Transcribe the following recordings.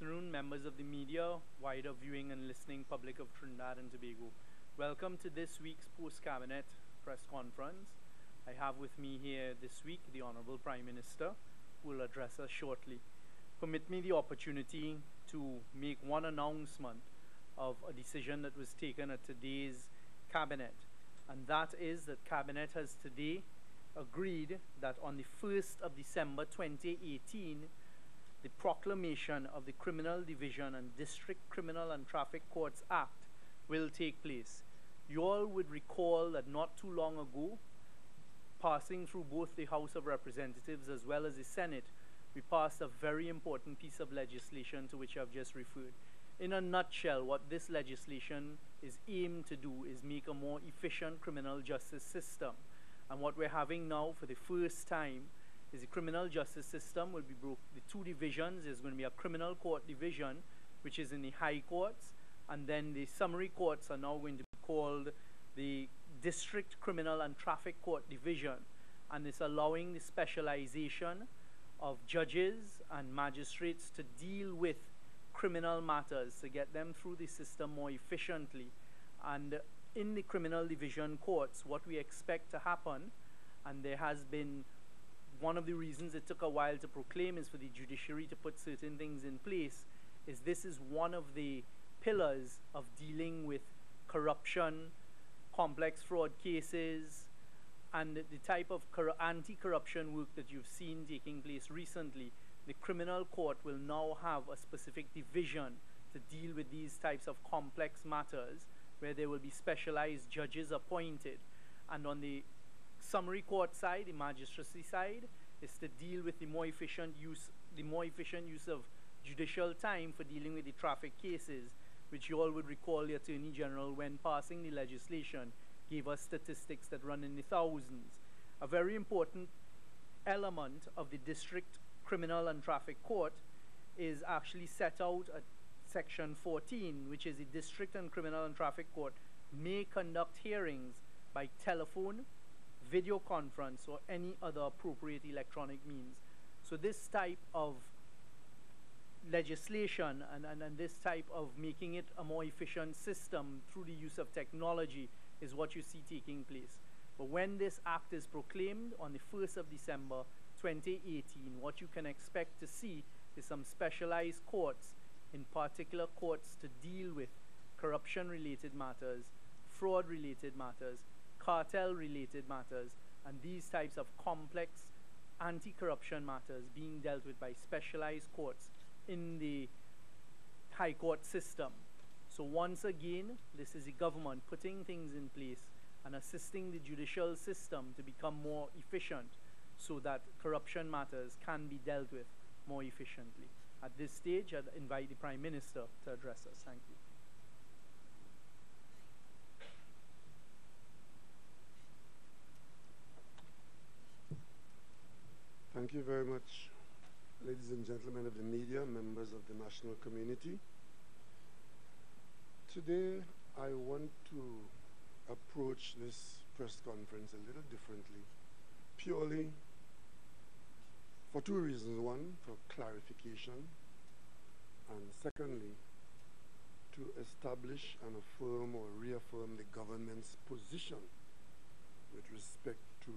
afternoon, members of the media, wider viewing and listening public of Trinidad and Tobago. Welcome to this week's post-cabinet press conference. I have with me here this week the Honorable Prime Minister, who will address us shortly. Permit me the opportunity to make one announcement of a decision that was taken at today's cabinet, and that is that cabinet has today agreed that on the 1st of December 2018, the proclamation of the Criminal Division and District Criminal and Traffic Courts Act will take place. You all would recall that not too long ago, passing through both the House of Representatives as well as the Senate, we passed a very important piece of legislation to which I've just referred. In a nutshell, what this legislation is aimed to do is make a more efficient criminal justice system. And what we're having now for the first time is the criminal justice system will be broke. The two divisions, there's going to be a criminal court division, which is in the high courts, and then the summary courts are now going to be called the District Criminal and Traffic Court Division. And it's allowing the specialization of judges and magistrates to deal with criminal matters, to get them through the system more efficiently. And in the criminal division courts, what we expect to happen, and there has been one of the reasons it took a while to proclaim is for the judiciary to put certain things in place, is this is one of the pillars of dealing with corruption, complex fraud cases, and the type of anti-corruption work that you've seen taking place recently. The criminal court will now have a specific division to deal with these types of complex matters, where there will be specialized judges appointed. And on the summary court side, the magistracy side, is to deal with the more efficient use of judicial time for dealing with the traffic cases, which you all would recall the Attorney General, when passing the legislation, gave us statistics that run in the thousands. A very important element of the District Criminal and Traffic Court is actually set out at Section 14, which is the District and Criminal and Traffic Court may conduct hearings by telephone, video conference, or any other appropriate electronic means. So this type of legislation and this type of making it a more efficient system through the use of technology is what you see taking place. But when this act is proclaimed on the 1st of December 2018, what you can expect to see is some specialized courts, in particular courts to deal with corruption-related matters, fraud-related matters, cartel-related matters, and these types of complex anti-corruption matters being dealt with by specialized courts in the high court system. So once again, this is the government putting things in place and assisting the judicial system to become more efficient so that corruption matters can be dealt with more efficiently. At this stage, I'd invite the Prime Minister to address us. Thank you. Thank you very much, ladies and gentlemen of the media, members of the national community. Today, I want to approach this press conference a little differently, purely for two reasons. One, for clarification, and secondly, to establish and affirm or reaffirm the government's position with respect to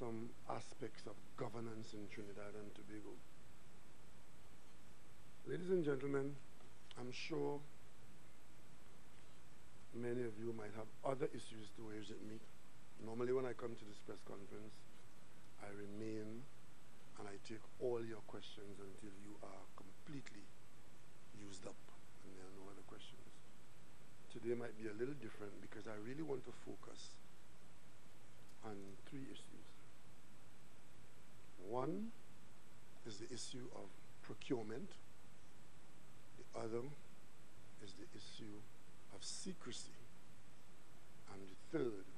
some aspects of governance in Trinidad and Tobago. Ladies and gentlemen, I'm sure many of you might have other issues to raise at me. Normally when I come to this press conference, I remain and I take all your questions until you are completely used up and there are no other questions. Today might be a little different because I really want to focus on three issues. One is the issue of procurement. The other is the issue of secrecy. And the third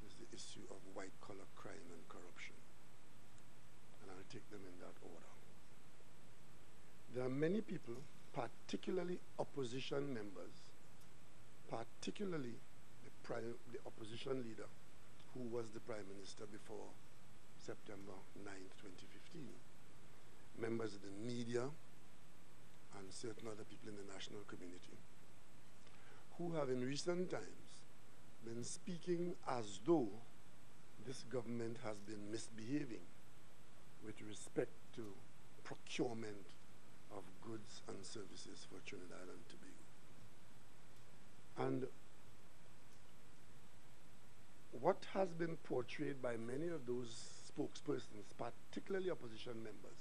is the issue of white-collar crime and corruption. And I'll take them in that order. There are many people, particularly opposition members, particularly the opposition leader, who was the Prime Minister before September 9, 2015, members of the media and certain other people in the national community who have in recent times been speaking as though this government has been misbehaving with respect to procurement of goods and services for Trinidad and Tobago. And what has been portrayed by many of those spokespersons, particularly opposition members,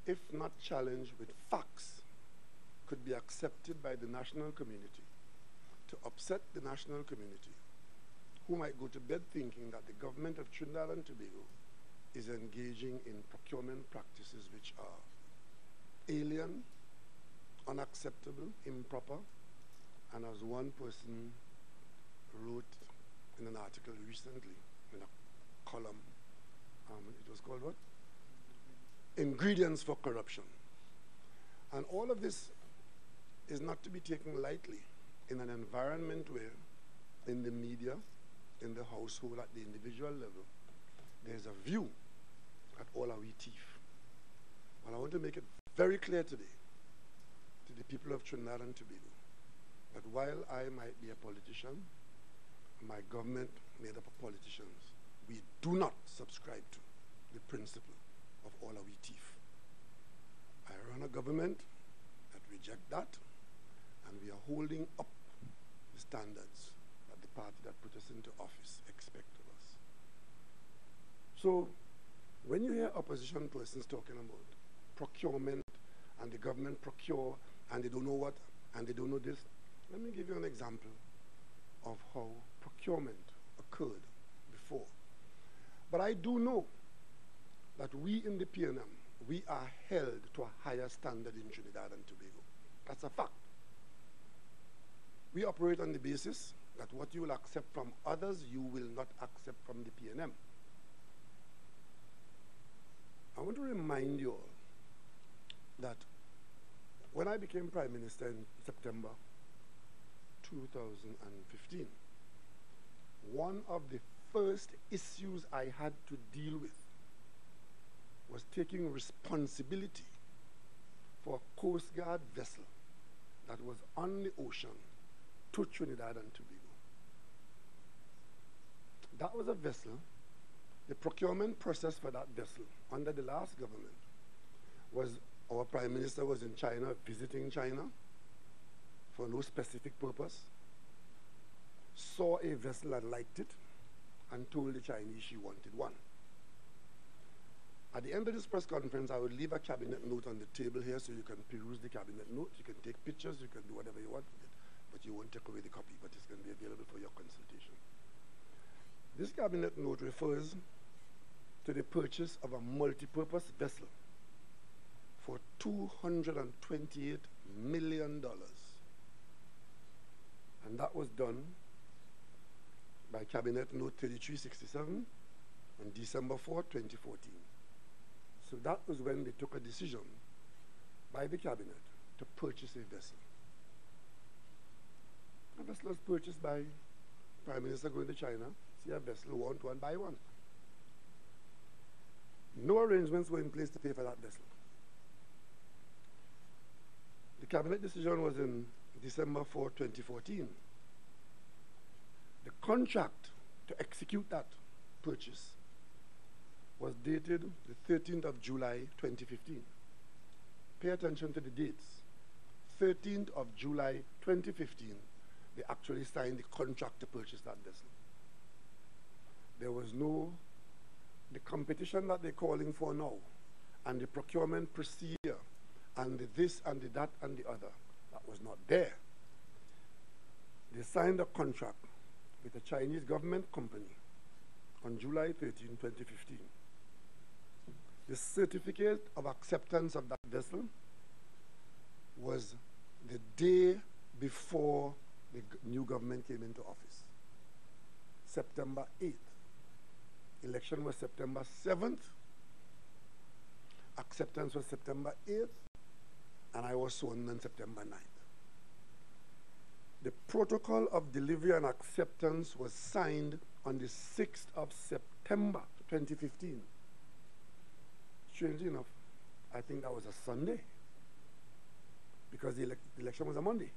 if not challenged with facts, could be accepted by the national community to upset the national community, who might go to bed thinking that the government of Trinidad and Tobago is engaging in procurement practices which are alien, unacceptable, improper, and as one person wrote in an article recently, in a column, it was called what? Ingredients for corruption. And all of this is not to be taken lightly in an environment where, in the media, in the household, at the individual level, there's a view at all our thief. And I want to make it very clear today to the people of Trinidad and Tobago that while I might be a politician, my government made up of politicians, we do not subscribe to the principle of all our thief. I run a government that reject that, and we are holding up the standards that the party that put us into office expect of us. So when you hear opposition persons talking about procurement and the government procure and they don't know what and they don't know this, let me give you an example of how procurement occurred before. But I do know that we in the PNM, we are held to a higher standard in Trinidad and Tobago. That's a fact. We operate on the basis that what you will accept from others, you will not accept from the PNM. I want to remind you all that when I became Prime Minister in September 2015, one of the first issues I had to deal with was taking responsibility for a Coast Guard vessel that was on the ocean to Trinidad and Tobago. That was a vessel. The procurement process for that vessel under the last government was, our Prime Minister was in China, visiting China for no specific purpose, saw a vessel and liked it, and told the Chinese she wanted one. At the end of this press conference, I would leave a cabinet note on the table here so you can peruse the cabinet note, you can take pictures, you can do whatever you want with it, but you won't take away the copy, but it's going to be available for your consultation. This cabinet note refers to the purchase of a multi-purpose vessel for $228 million. And that was done by Cabinet Note 3367 on December 4, 2014. So that was when they took a decision by the Cabinet to purchase a vessel. A vessel was purchased by Prime Minister going to China, see a vessel, want one, buy one. No arrangements were in place to pay for that vessel. The Cabinet decision was in December 4, 2014. The contract to execute that purchase was dated the 13th of July, 2015. Pay attention to the dates. 13th of July, 2015, they actually signed the contract to purchase that vessel. There was no, the competition that they're calling for now, and the procurement procedure, and the this and the that and the other, that was not there. They signed a contract with a Chinese government company on July 13, 2015. The certificate of acceptance of that vessel was the day before the new government came into office, September 8th. Election was September 7th. Acceptance was September 8th. And I was sworn on September 9th. The protocol of delivery and acceptance was signed on the 6th of September 2015. Strangely enough, I think that was a Sunday. because the election was a Monday.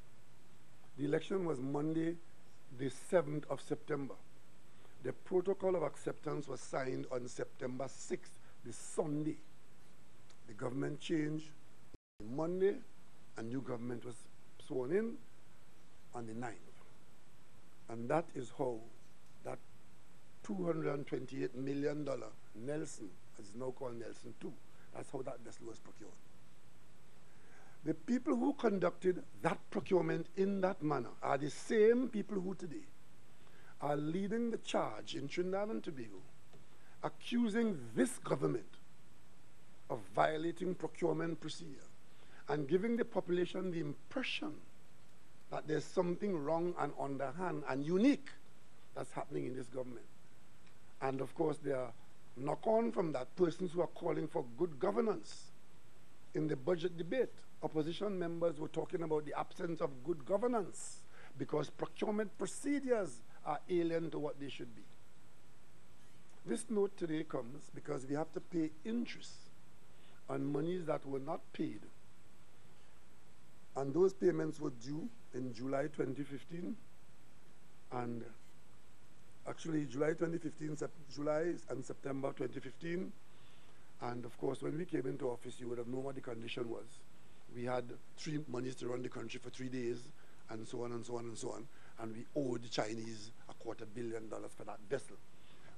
The election was Monday, the 7th of September. The protocol of acceptance was signed on September 6th, the Sunday. The government changed on Monday, a new government was sworn in on the 9th. And that is how that $228 million Nelson, as it's now called Nelson II, that's how that vessel was procured. The people who conducted that procurement in that manner are the same people who today are leading the charge in Trinidad and Tobago, accusing this government of violating procurement procedure and giving the population the impression that there's something wrong and underhand and unique that's happening in this government. And of course, there are knock-on from that persons who are calling for good governance. In the budget debate, opposition members were talking about the absence of good governance because procurement procedures are alien to what they should be. This note today comes because we have to pay interest on monies that were not paid. And those payments were due in July 2015. And actually July 2015, July and September 2015. And of course, when we came into office, you would have known what the condition was. We had three monies to run the country for 3 days, and so on and so on and so on. And we owed the Chinese $250 million for that vessel.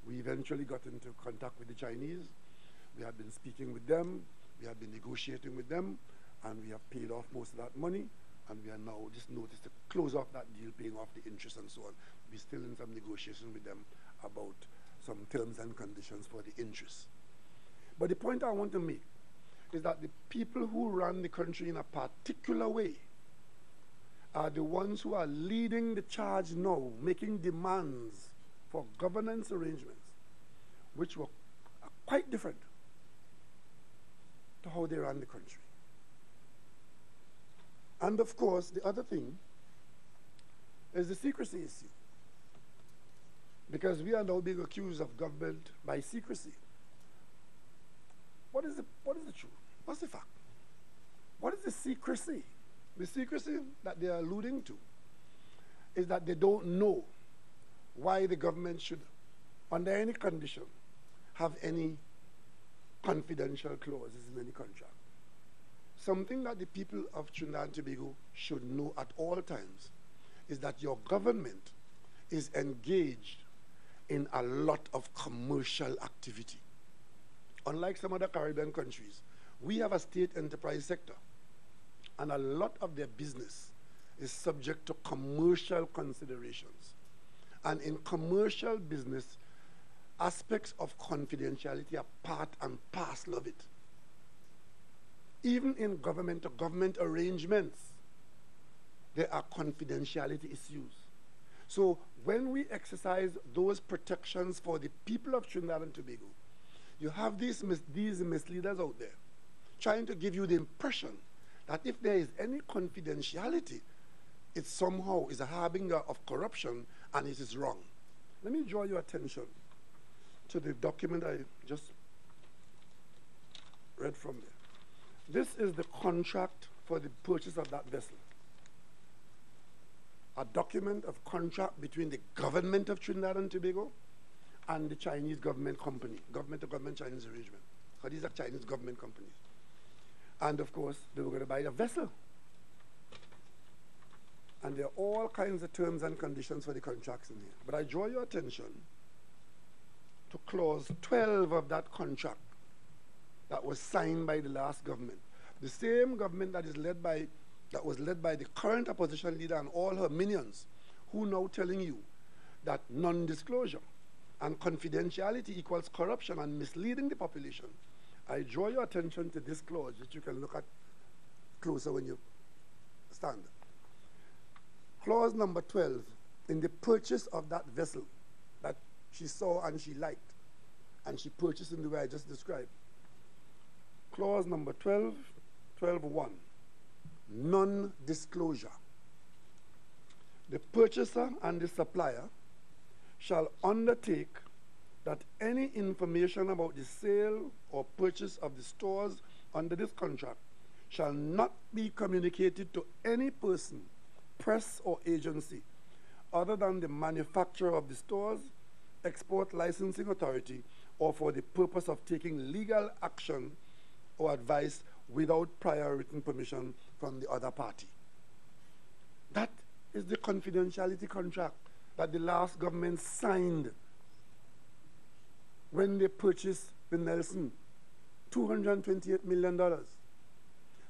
We eventually got into contact with the Chinese. We had been speaking with them. We had been negotiating with them. And we have paid off most of that money. And we are now just noticed to close off that deal, paying off the interest and so on. We're still in some negotiation with them about some terms and conditions for the interest. But the point I want to make is that the people who run the country in a particular way are the ones who are leading the charge now, making demands for governance arrangements, which were quite different to how they ran the country. And of course, the other thing is the secrecy issue. Because we are now being accused of government by secrecy. What is the truth? What's the fact? What is the secrecy? The secrecy that they are alluding to is that they don't know why the government should, under any condition, have any confidential clauses in any contract. Something that the people of Trinidad and Tobago should know at all times is that your government is engaged in a lot of commercial activity. Unlike some other Caribbean countries, we have a state enterprise sector, and a lot of their business is subject to commercial considerations. And in commercial business, aspects of confidentiality are part and parcel of it. Even in government-to-government arrangements, there are confidentiality issues. So when we exercise those protections for the people of Trinidad and Tobago, you have these misleaders out there trying to give you the impression that if there is any confidentiality, it somehow is a harbinger of corruption, and it is wrong. Let me draw your attention to the document I just read from there. This is the contract for the purchase of that vessel. A document of contract between the government of Trinidad and Tobago and the Chinese government company, government-to-government Chinese arrangement. So these are Chinese government companies. And of course, they were going to buy the vessel. And there are all kinds of terms and conditions for the contracts in here. But I draw your attention to clause 12 of that contract that was signed by the last government. The same government that was led by the current opposition leader and all her minions, who now telling you that non-disclosure and confidentiality equals corruption and misleading the population. I draw your attention to this clause, which you can look at closer when you stand. Clause number 12, in the purchase of that vessel that she saw and she liked, and she purchased in the way I just described. Clause number 12, 12.1, non-disclosure. The purchaser and the supplier shall undertake that any information about the sale or purchase of the stores under this contract shall not be communicated to any person, press or agency other than the manufacturer of the stores, export licensing authority, or for the purpose of taking legal action or advice without prior written permission from the other party. That is the confidentiality contract that the last government signed when they purchased the Nelson, $228 million.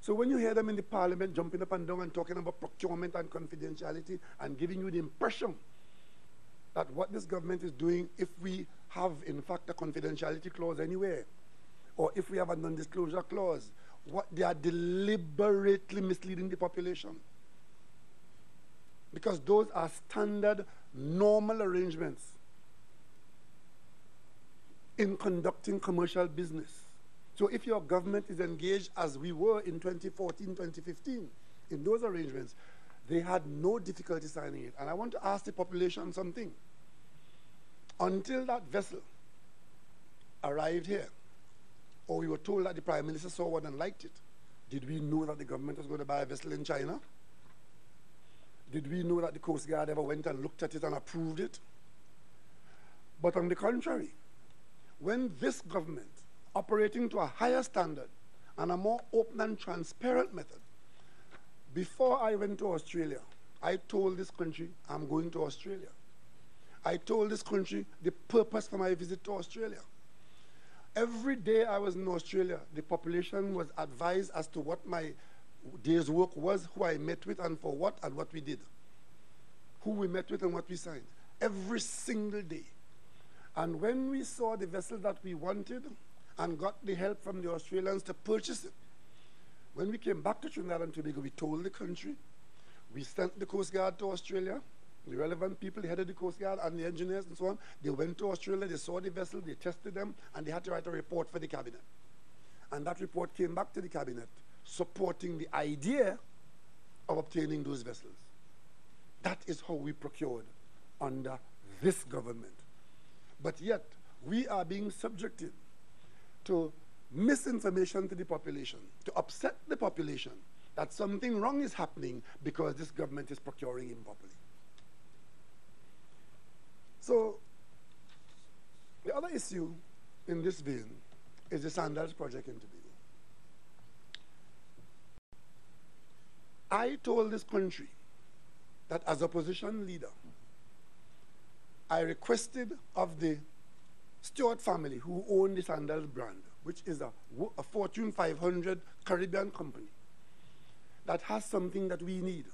So when you hear them in the parliament jumping up and down and talking about procurement and confidentiality and giving you the impression that what this government is doing, if we have in fact a confidentiality clause anywhere, or if we have a non-disclosure clause, what they are deliberately misleading the population. Because those are standard, normal arrangements in conducting commercial business. So if your government is engaged, as we were in 2014, 2015, in those arrangements, they had no difficulty signing it. And I want to ask the population something. Until that vessel arrived here, or we were told that the Prime Minister saw one and liked it, did we know that the government was going to buy a vessel in China? Did we know that the Coast Guard ever went and looked at it and approved it? But on the contrary, when this government, operating to a higher standard and a more open and transparent method, before I went to Australia, I told this country, I'm going to Australia. I told this country the purpose for my visit to Australia. Every day I was in Australia, the population was advised as to what my day's work was, who I met with and for what, and what we did. Who we met with and what we signed. Every single day. And when we saw the vessel that we wanted and got the help from the Australians to purchase it, when we came back to Trinidad and Tobago, we told the country, we sent the Coast Guard to Australia, the relevant people, the head of the Coast Guard and the engineers and so on, they went to Australia, they saw the vessel, they tested them, and they had to write a report for the cabinet. And that report came back to the cabinet, supporting the idea of obtaining those vessels. That is how we procured under this government. But yet, we are being subjected to misinformation to the population, to upset the population that something wrong is happening because this government is procuring improperly. So, the other issue in this vein is the Sandals project in Tobago. I told this country that as opposition leader, I requested of the Stewart family, who own the Sandals brand, which is a Fortune 500 Caribbean company, that has something that we need,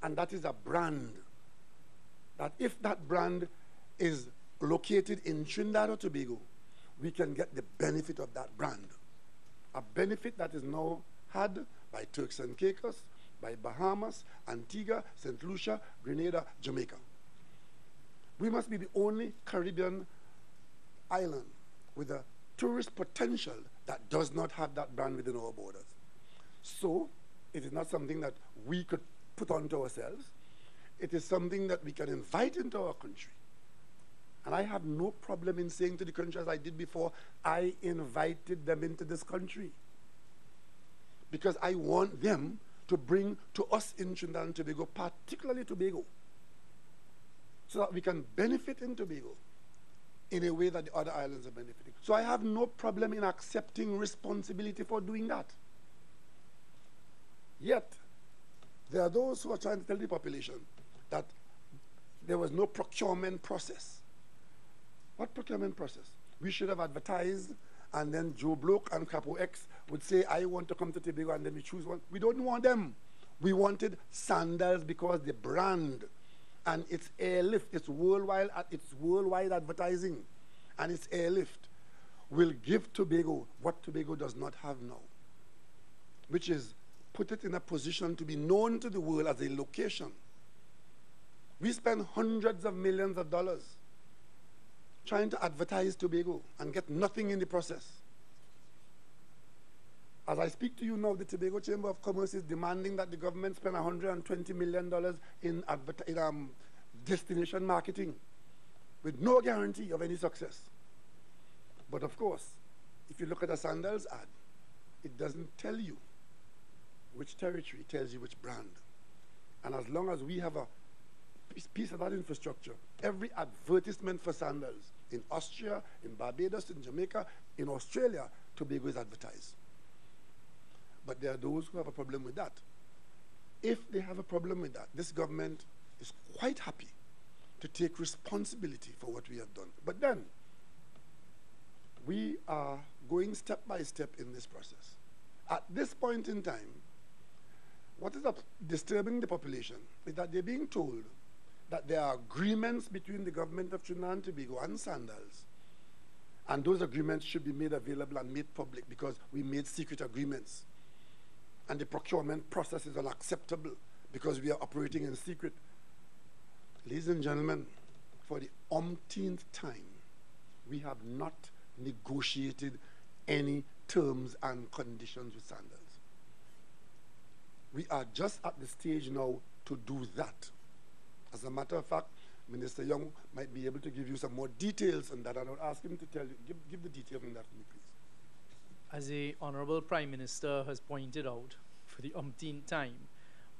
and that is a brand. That if that brand is located in Trinidad or Tobago, we can get the benefit of that brand. A benefit that is now had by Turks and Caicos, by Bahamas, Antigua, St. Lucia, Grenada, Jamaica. We must be the only Caribbean island with a tourist potential that does not have that brand within our borders. So, it is not something that we could put onto ourselves. It is something that we can invite into our country. And I have no problem in saying to the country, as I did before, I invited them into this country. Because I want them to bring to us in Trinidad and Tobago, particularly Tobago, so that we can benefit in Tobago in a way that the other islands are benefiting. So I have no problem in accepting responsibility for doing that. Yet, there are those who are trying to tell the population that there was no procurement process. What procurement process? We should have advertised, and then Joe Bloke and Capo X would say, I want to come to Tobago, and then we choose one. We don't want them. We wanted Sandals because the brand and its airlift, its worldwide advertising and its airlift will give Tobago what Tobago does not have now, which is put it in a position to be known to the world as a location. We spend hundreds of millions of dollars trying to advertise Tobago and get nothing in the process. As I speak to you now, the Tobago Chamber of Commerce is demanding that the government spend $120 million in destination marketing with no guarantee of any success. But of course, if you look at a Sandals ad, it doesn't tell you which territory tells you which brand. And as long as we have a piece of that infrastructure, every advertisement for Sandals in Austria, in Barbados, in Jamaica, in Australia, Tobago is advertised. But there are those who have a problem with that. If they have a problem with that, this government is quite happy to take responsibility for what we have done. But then, we are going step by step in this process. At this point in time, what is disturbing the population is that they're being told that there are agreements between the government of Trinidad and Tobago and Sandals, and those agreements should be made available and made public because we made secret agreements. And the procurement process is unacceptable because we are operating in secret. Ladies and gentlemen, for the umpteenth time, we have not negotiated any terms and conditions with Sandals. We are just at the stage now to do that. As a matter of fact, Minister Young might be able to give you some more details on that, and I'll ask him to tell you, give the details on that for me, please. As the Honorable Prime Minister has pointed out, for the umpteenth time,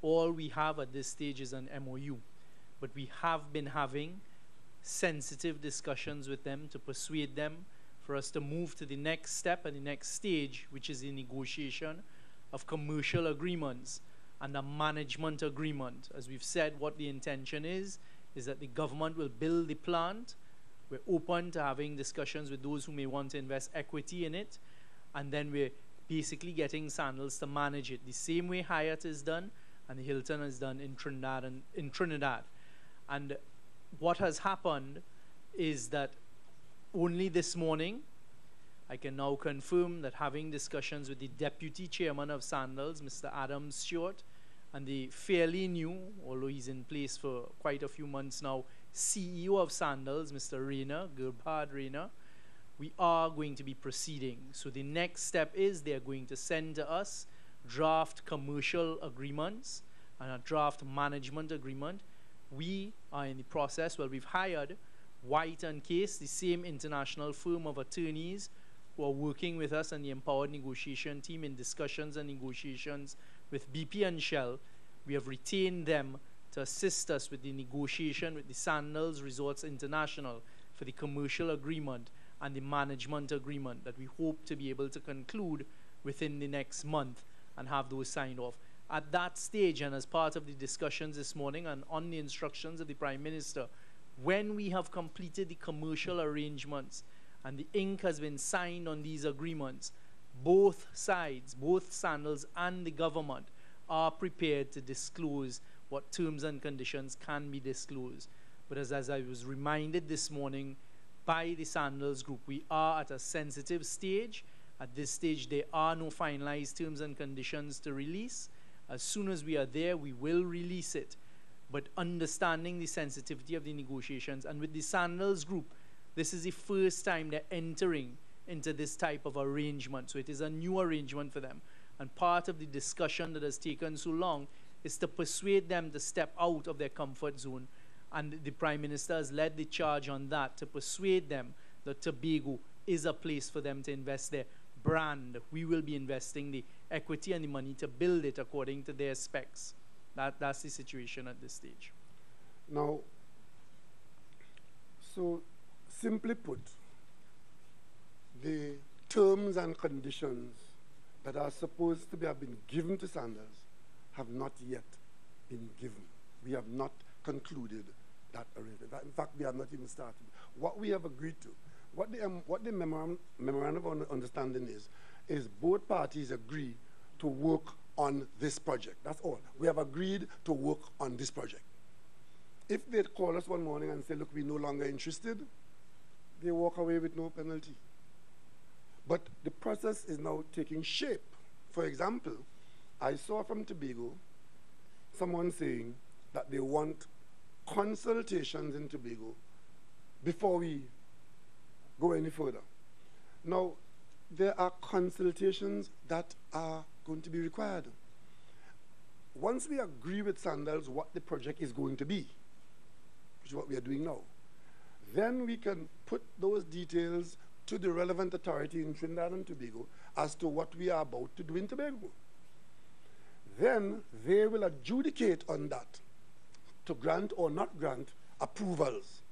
all we have at this stage is an MOU. But we have been having sensitive discussions with them to persuade them for us to move to the next step and the next stage, which is the negotiation of commercial agreements and a management agreement. As we've said, what the intention is that the government will build the plant. We're open to having discussions with those who may want to invest equity in it, and then we're basically getting Sandals to manage it the same way Hyatt is done and the Hilton is done in Trinidad. And what has happened is that only this morning, I can now confirm that having discussions with the Deputy Chairman of Sandals, Mr. Adam Stewart, and the fairly new, although he's in place for quite a few months now, CEO of Sandals, Mr. Rayner, Gerhard Rayner, we are going to be proceeding. So the next step is they're going to send to us draft commercial agreements and a draft management agreement. We are in the process, well, we've hired White and Case, the same international firm of attorneys who are working with us and the empowered negotiation team in discussions and negotiations with BP and Shell. We have retained them to assist us with the negotiation with the Sandals Resorts International for the commercial agreement and the management agreement that we hope to be able to conclude within the next month and have those signed off. At that stage, and as part of the discussions this morning and on the instructions of the Prime Minister, when we have completed the commercial arrangements and the ink has been signed on these agreements, both sides, both Sandals and the government, are prepared to disclose what terms and conditions can be disclosed. But as I was reminded this morning by the Sandals Group, we are at a sensitive stage. At this stage, there are no finalized terms and conditions to release. As soon as we are there, we will release it. But understanding the sensitivity of the negotiations, and with the Sandals Group, this is the first time they're entering into this type of arrangement. So it is a new arrangement for them. And part of the discussion that has taken so long is to persuade them to step out of their comfort zone. And the Prime Minister has led the charge on that, to persuade them that Tobago is a place for them to invest their brand. We will be investing the equity and the money to build it according to their specs. That's the situation at this stage. Now, so simply put, the terms and conditions that are supposed to have been given to Sandals have not yet been given. We have not concluded that arrangement. In fact, we have not even started. What we have agreed to, what the memorandum of understanding is both parties agree to work on this project. That's all. We have agreed to work on this project. If they call us one morning and say, look, we're no longer interested, they walk away with no penalty. But the process is now taking shape. For example, I saw from Tobago someone saying that they want consultations in Tobago before we go any further. Now, there are consultations that are going to be required. Once we agree with Sandals what the project is going to be, which is what we are doing now, then we can put those details to the relevant authority in Trinidad and Tobago as to what we are about to do in Tobago. then they will adjudicate on that to grant or not grant approvals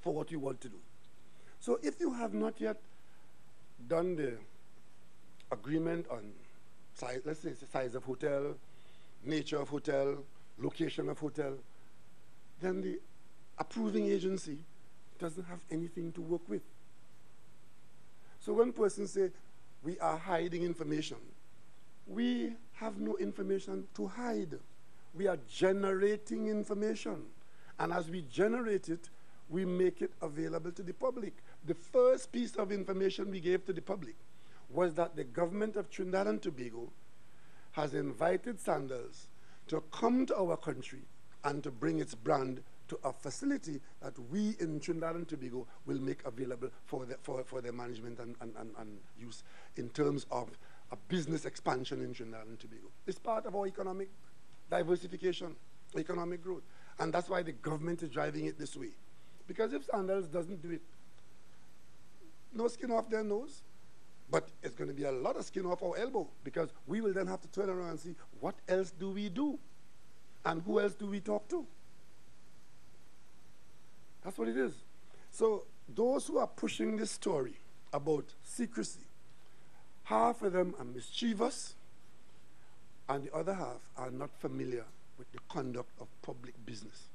for what you want to do. So if you have not yet done the agreement on size, let's say size of hotel, nature of hotel, location of hotel, then the approving agency doesn't have anything to work with. So when persons say, we are hiding information, we have no information to hide. We are generating information. And as we generate it, we make it available to the public. The first piece of information we gave to the public was that the government of Trinidad and Tobago has invited Sandals to come to our country and to bring its brand to a facility that we in Trinidad and Tobago will make available for their management and use in terms of a business expansion in Trinidad and Tobago. It's part of our economic diversification, economic growth. And that's why the government is driving it this way. Because if Sandals doesn't do it, no skin off their nose, but it's going to be a lot of skin off our elbow, because we will then have to turn around and see, what else do we do? And who else do we talk to? That's what it is. So those who are pushing this story about secrecy, half of them are mischievous, and the other half are not familiar with the conduct of public business.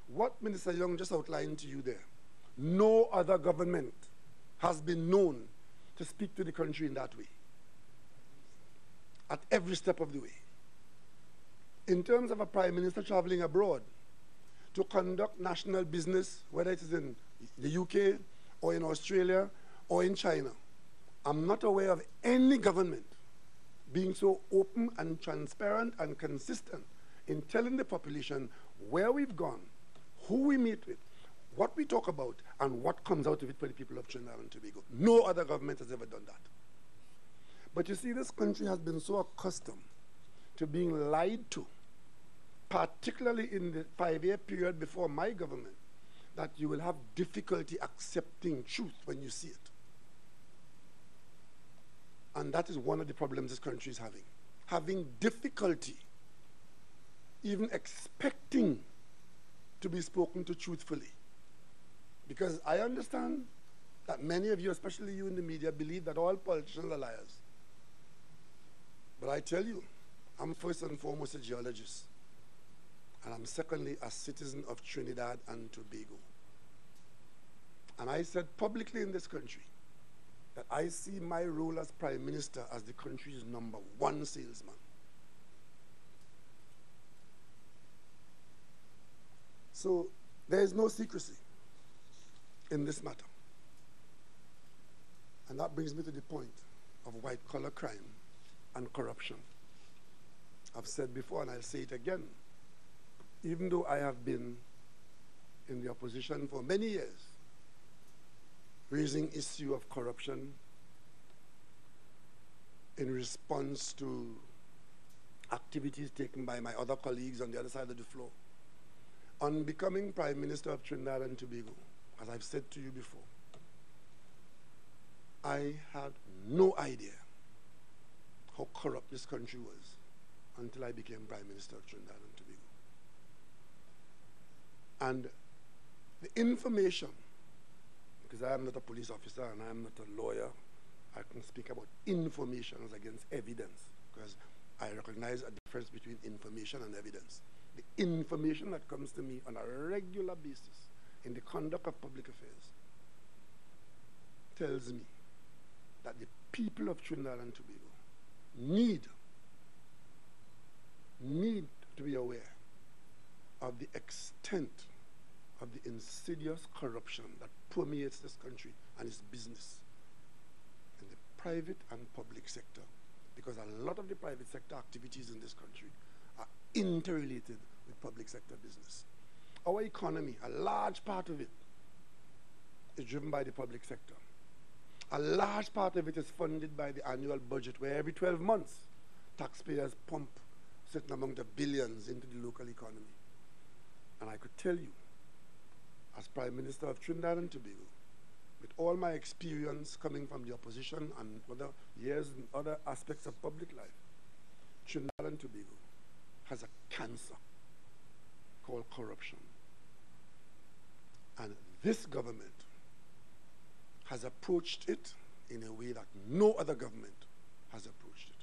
What Minister Young just outlined to you there, no other government has been known to speak to the country in that way, at every step of the way. In terms of a prime minister traveling abroad to conduct national business, whether it is in the UK or in Australia or in China, I'm not aware of any government being so open and transparent and consistent in telling the population where we've gone, who we meet with, what we talk about, and what comes out of it for the people of Trinidad and Tobago. No other government has ever done that. But you see, this country has been so accustomed to being lied to, particularly in the 5-year period before my government, that you will have difficulty accepting truth when you see it. And that is one of the problems this country is having. Having difficulty even expecting to be spoken to truthfully. Because I understand that many of you, especially you in the media, believe that all politicians are liars. But I tell you, I'm first and foremost a geologist. And I'm secondly a citizen of Trinidad and Tobago. And I said publicly in this country that I see my role as Prime Minister as the country's #1 salesman. So there is no secrecy in this matter. And that brings me to the point of white-collar crime and corruption. I've said before, and I'll say it again, even though I have been in the opposition for many years, raising issue of corruption in response to activities taken by my other colleagues on the other side of the floor. On becoming Prime Minister of Trinidad and Tobago, as I've said to you before, I had no idea how corrupt this country was until I became Prime Minister of Trinidad and Tobago. And the information, because I am not a police officer and I am not a lawyer, I can speak about information as against evidence, because I recognize a difference between information and evidence. The information that comes to me on a regular basis in the conduct of public affairs tells me that the people of Trinidad and Tobago need to be aware of the extent of the insidious corruption that permeates this country and its business in the private and public sector, because a lot of the private sector activities in this country are interrelated with public sector business. Our economy, a large part of it, is driven by the public sector. A large part of it is funded by the annual budget, where every 12 months, taxpayers pump a certain amount of billions into the local economy. And I could tell you, as Prime Minister of Trinidad and Tobago, with all my experience coming from the opposition and other years in other aspects of public life, Trinidad and Tobago has a cancer called corruption. And this government has approached it in a way that no other government has approached it.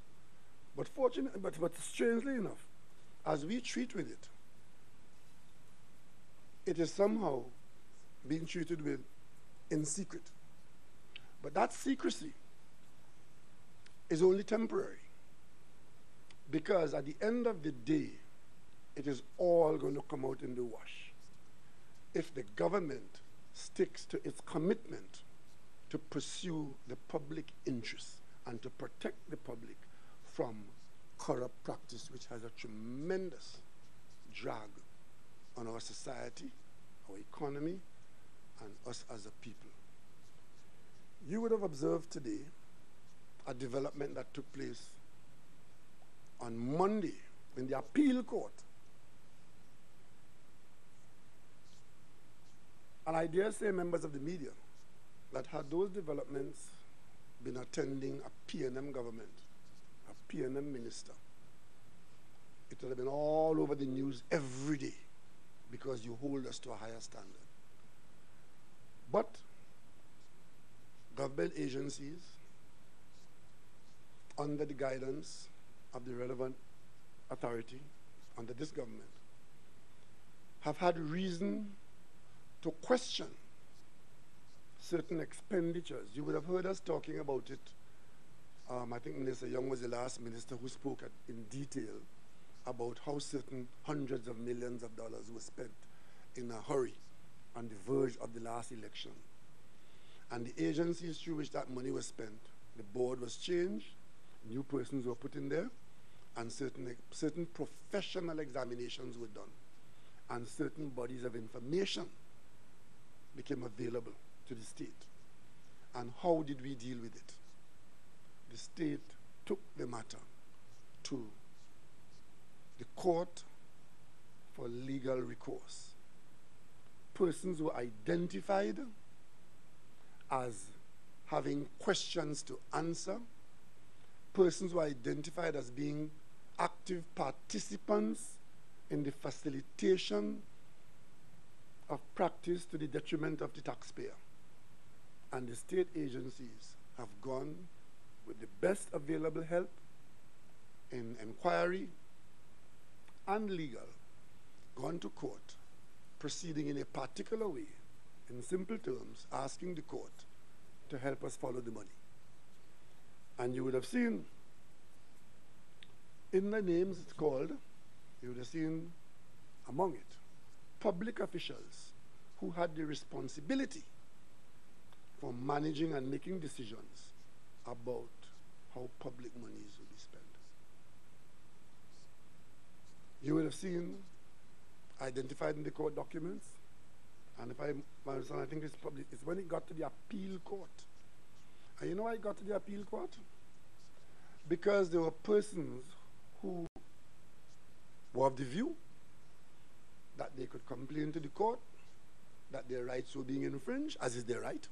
But strangely enough, as we treat with it, it is somehow being treated with in secret. But that secrecy is only temporary, because at the end of the day, it is all going to come out in the wash if the government sticks to its commitment to pursue the public interest and to protect the public from corrupt practice, which has a tremendous drag on our society, our economy, and us as a people. You would have observed today a development that took place on Monday in the appeal court. And I dare say, members of the media, that had those developments been attending a P&M government, a P&M minister, it would have been all over the news every day, because you hold us to a higher standard. But government agencies, under the guidance of the relevant authority, under this government, have had reason to question certain expenditures. You would have heard us talking about it. I think Minister Young was the last minister who spoke in detail about how certain hundreds of millions of dollars were spent in a hurry on the verge of the last election. And the agencies through which that money was spent, the board was changed, new persons were put in there, and certain professional examinations were done, and certain bodies of information became available to the state. And how did we deal with it? The state took the matter to the court for legal recourse. Persons were identified as having questions to answer. Persons were identified as being active participants in the facilitation of practice to the detriment of the taxpayer. And the state agencies have gone with the best available help in inquiry and legal, gone to court, proceeding in a particular way, in simple terms, asking the court to help us follow the money. And you would have seen in the names it's called, you would have seen among it public officials who had the responsibility for managing and making decisions about how public monies will be spent. You would have seen identified in the court documents, and if I understand, I think it's when it got to the appeal court. And you know why it got to the appeal court? Because there were persons who were of the view that they could complain to the court that their rights were being infringed, as is their right,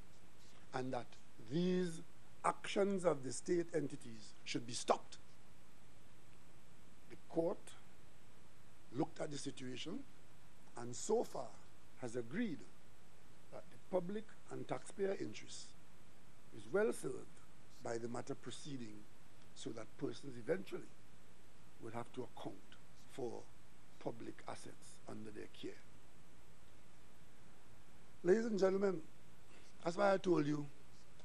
and that these actions of the state entities should be stopped. The court looked at the situation and so far has agreed that the public and taxpayer interest is well served by the matter proceeding, so that persons eventually will have to account for public assets under their care. Ladies and gentlemen, that's why I told you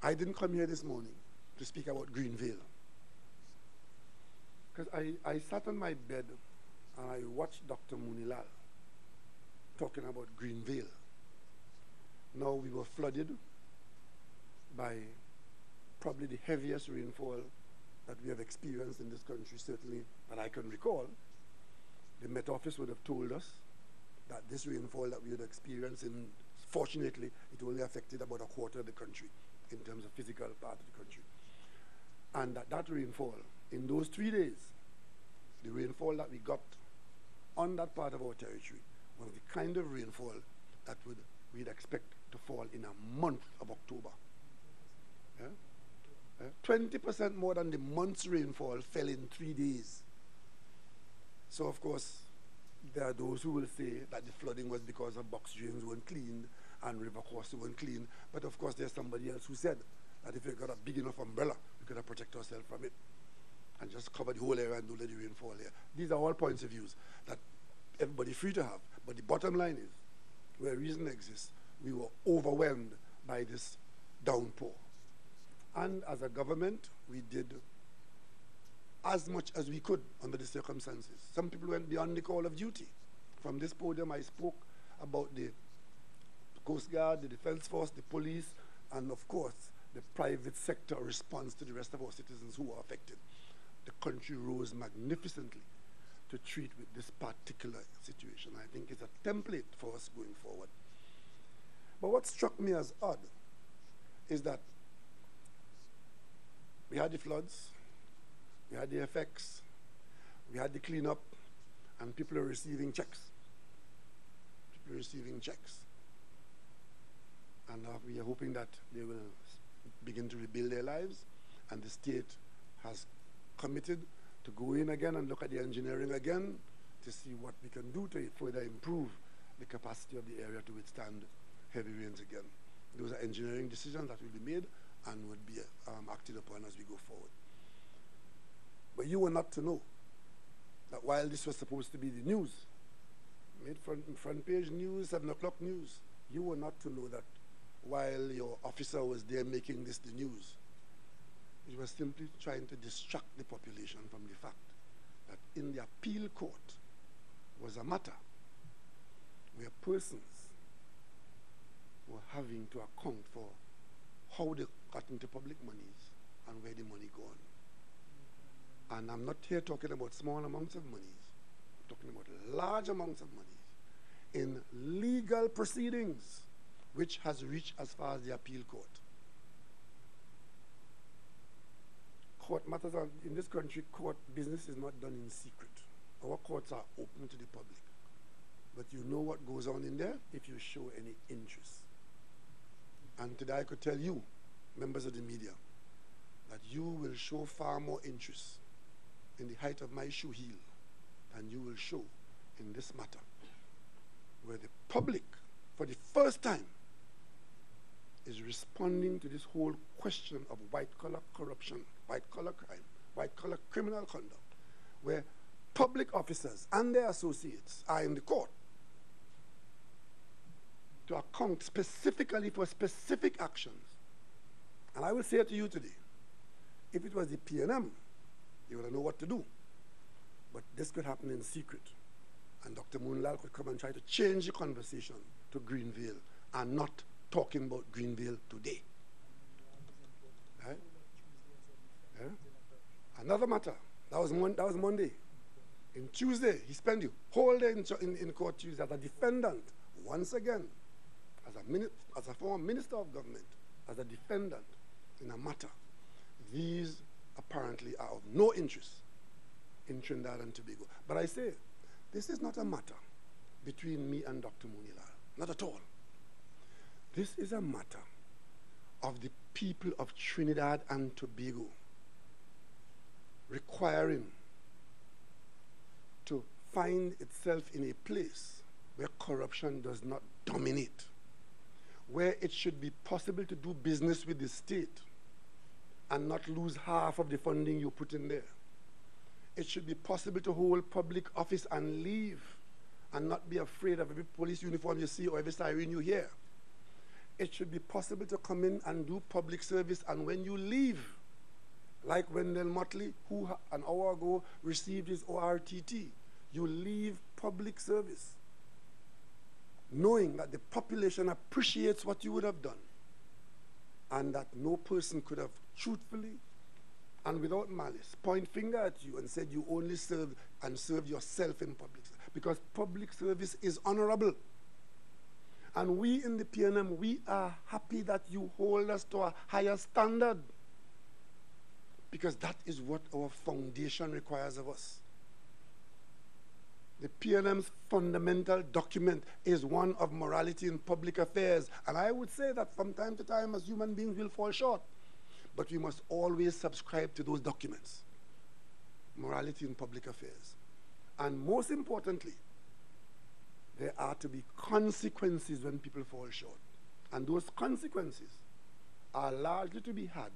I didn't come here this morning to speak about Greenvale. Because I sat on my bed and I watched Dr. Munilal talking about Greenvale. Now we were flooded by probably the heaviest rainfall that we have experienced in this country, certainly that I can recall. The Met Office would have told us that this rainfall that we would experience, fortunately, it only affected about a quarter of the country in terms of physical part of the country. And that rainfall, in those 3 days, the rainfall that we got on that part of our territory was the kind of rainfall that we'd expect to fall in a month of October. 20% more than the month's rainfall fell in 3 days So, of course, there are those who will say that the flooding was because of box drains weren't cleaned and river courses weren't cleaned. But, of course, there's somebody else who said that if you got a big enough umbrella, we could have protected ourselves from it and just cover the whole area and don't let the rain fall here. These are all points of views that everybody's free to have. But the bottom line is, where reason exists, we were overwhelmed by this downpour. And as a government, we did as much as we could under the circumstances. Some people went beyond the call of duty. From this podium, I spoke about the Coast Guard, the Defense Force, the police, and of course, the private sector response to the rest of our citizens who were affected. The country rose magnificently to treat with this particular situation. I think it's a template for us going forward. But what struck me as odd is that we had the floods, we had the effects, we had the cleanup, and people are receiving checks. People are receiving checks. And we are hoping that they will begin to rebuild their lives, and the state has committed to go in again and look at the engineering again to see what we can do to further improve the capacity of the area to withstand heavy rains again. Those are engineering decisions that will be made and would be acted upon as we go forward. But you were not to know that while this was supposed to be the news, made front page news, 7 o'clock news, you were not to know that while your officer was there making this the news, he was simply trying to distract the population from the fact that in the appeal court was a matter where persons were having to account for how they got into public monies and where the money gone. And I'm not here talking about small amounts of monies. I'm talking about large amounts of monies in legal proceedings, which has reached as far as the appeal court. Court matters are, in this country, court business is not done in secret. Our courts are open to the public. But you know what goes on in there if you show any interest. And today I could tell you, members of the media, that you will show far more interest in the height of my shoe heel than you will show in this matter, where the public, for the first time, is responding to this whole question of white-collar corruption, white-collar crime, white-collar criminal conduct, where public officers and their associates are in the court to account specifically for specific actions. And I will say to you today, if it was the P&M, you would know what to do. But this could happen in secret. And Dr. Moonlal could come and try to change the conversation to Greenvale and not talking about Greenvale today. Right? Yeah? Another matter, that was Monday. In Tuesday, he spent the whole day in court Tuesday as a defendant, once again, as a former minister of government, as a defendant in a matter. These apparently are of no interest in Trinidad and Tobago. But I say, this is not a matter between me and Dr. Moonlal, not at all. This is a matter of the people of Trinidad and Tobago requiring to find itself in a place where corruption does not dominate, where it should be possible to do business with the state and not lose half of the funding you put in there. It should be possible to hold public office and leave and not be afraid of every police uniform you see or every siren you hear. It should be possible to come in and do public service, and when you leave, like Wendell Motley, who an hour ago received his ORTT, you leave public service, knowing that the population appreciates what you would have done, and that no person could have truthfully and without malice point finger at you and said you only served and served yourself in public service, because public service is honorable. And we in the PNM, we are happy that you hold us to a higher standard, because that is what our foundation requires of us. The PNM's fundamental document is one of morality in public affairs. And I would say that from time to time, as human beings, we'll fall short. But we must always subscribe to those documents. Morality in public affairs. And most importantly, there are to be consequences when people fall short. And those consequences are largely to be had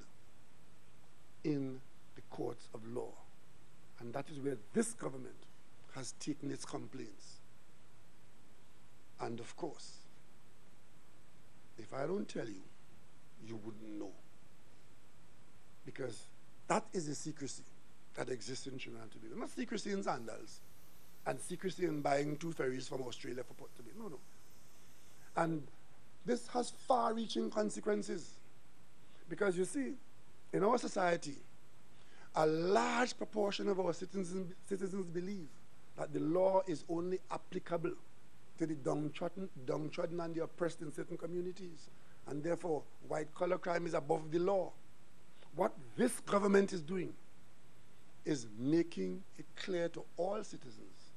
in the courts of law. And that is where this government has taken its complaints. And of course, if I don't tell you, you wouldn't know. Because that is the secrecy that exists in Trinidad and Tobago. Not secrecy in Sandals and secrecy in buying 2 ferries from Australia for Port Tobago. No, no. And this has far-reaching consequences. Because you see, in our society, a large proportion of our citizens believe that the law is only applicable to the downtrodden and the oppressed in certain communities. And therefore, white-collar crime is above the law. What this government is doing is making it clear to all citizens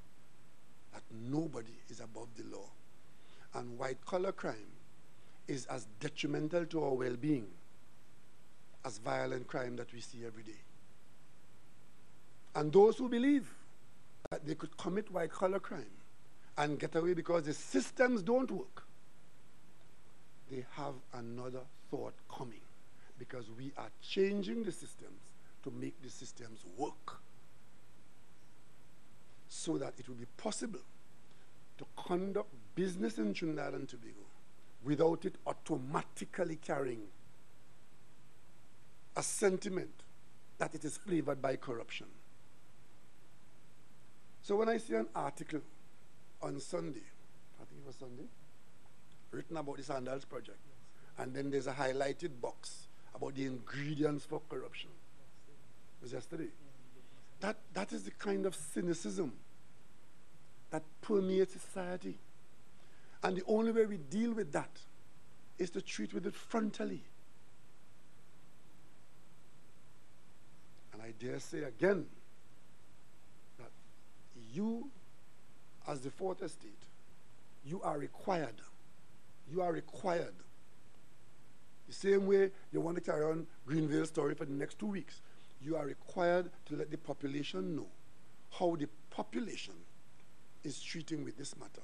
that nobody is above the law. And white-collar crime is as detrimental to our well-being as violent crime that we see every day. And those who believe that they could commit white-collar crime and get away because the systems don't work, they have another thought coming, because we are changing the systems to make the systems work so that it will be possible to conduct business in Trinidad and Tobago without it automatically carrying a sentiment that it is flavored by corruption. So when I see an article on Sunday, I think it was Sunday, written about the Sandals project, and then there's a highlighted box about the ingredients for corruption. It was yesterday. That is the kind of cynicism that permeates society. And the only way we deal with that is to treat with it frontally. And I dare say again that you, as the Fourth Estate, you are required. You are required. The same way you want to carry on Greenville story for the next 2 weeks, you are required to let the population know how the population is treating with this matter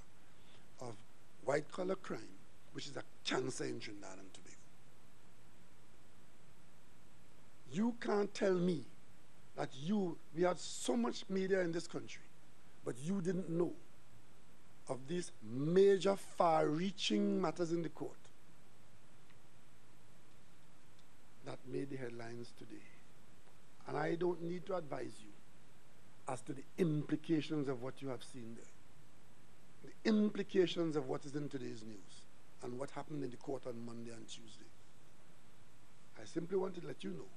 of white-collar crime, which is a cancer in Trinidad and Tobago. You can't tell me that we have so much media in this country, but you didn't know of these major far-reaching matters in the court that made the headlines today. And I don't need to advise you as to the implications of what you have seen there. The implications of what is in today's news and what happened in the court on Monday and Tuesday. I simply wanted to let you know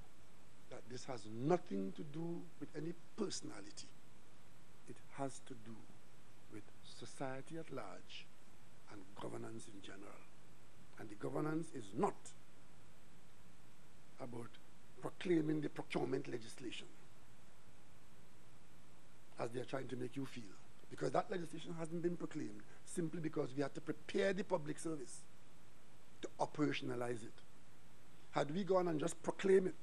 that this has nothing to do with any personality. It has to do with society at large and governance in general. And the governance is not about proclaiming the procurement legislation as they are trying to make you feel. Because that legislation hasn't been proclaimed simply because we had to prepare the public service to operationalize it. Had we gone and just proclaim it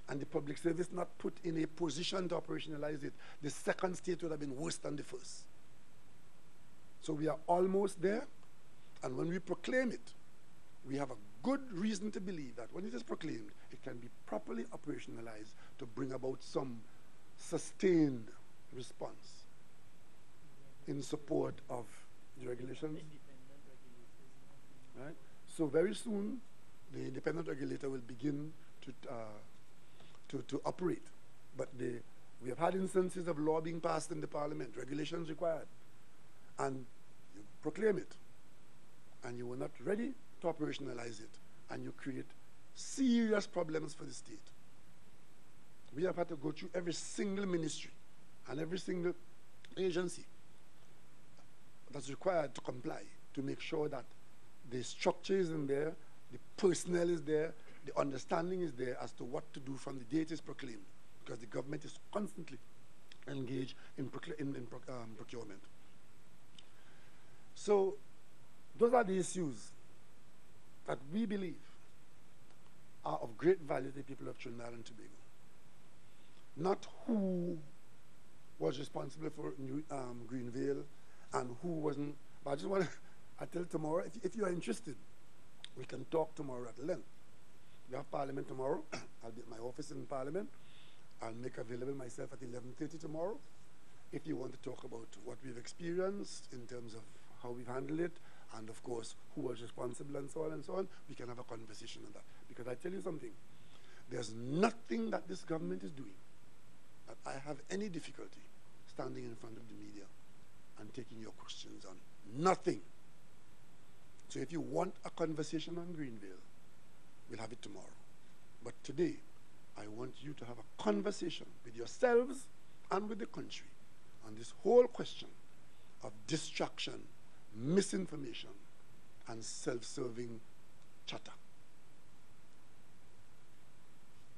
and the public service not put in a position to operationalize it, the second state would have been worse than the first. So we are almost there, and when we proclaim it, we have a good reason to believe that when it is proclaimed, it can be properly operationalized to bring about some sustained response in support of the regulations. Right? So very soon, the independent regulator will begin to operate. But we have had instances of law being passed in the parliament, regulations required, and you proclaim it, and you were not ready to operationalize it, and you create serious problems for the state. We have had to go through every single ministry and every single agency that's required to comply to make sure that the structure is in there, the personnel is there, the understanding is there as to what to do from the day it is proclaimed, because the government is constantly engaged in procurement. So those are the issues that we believe are of great value to the people of Trinidad and Tobago. Not who was responsible for Greenvale and who wasn't. But I just want to, until tomorrow, if you are interested, we can talk tomorrow at length. We have Parliament tomorrow. I'll be at my office in Parliament. I'll make available myself at 11:30 tomorrow. If you want to talk about what we've experienced in terms of how we've handled it, and of course, who was responsible and so on, we can have a conversation on that. Because I tell you something, there's nothing that this government is doing that I have any difficulty standing in front of the media and taking your questions on. Nothing. So if you want a conversation on Greenvale, we'll have it tomorrow. But today, I want you to have a conversation with yourselves and with the country on this whole question of distraction, misinformation, and self-serving chatter.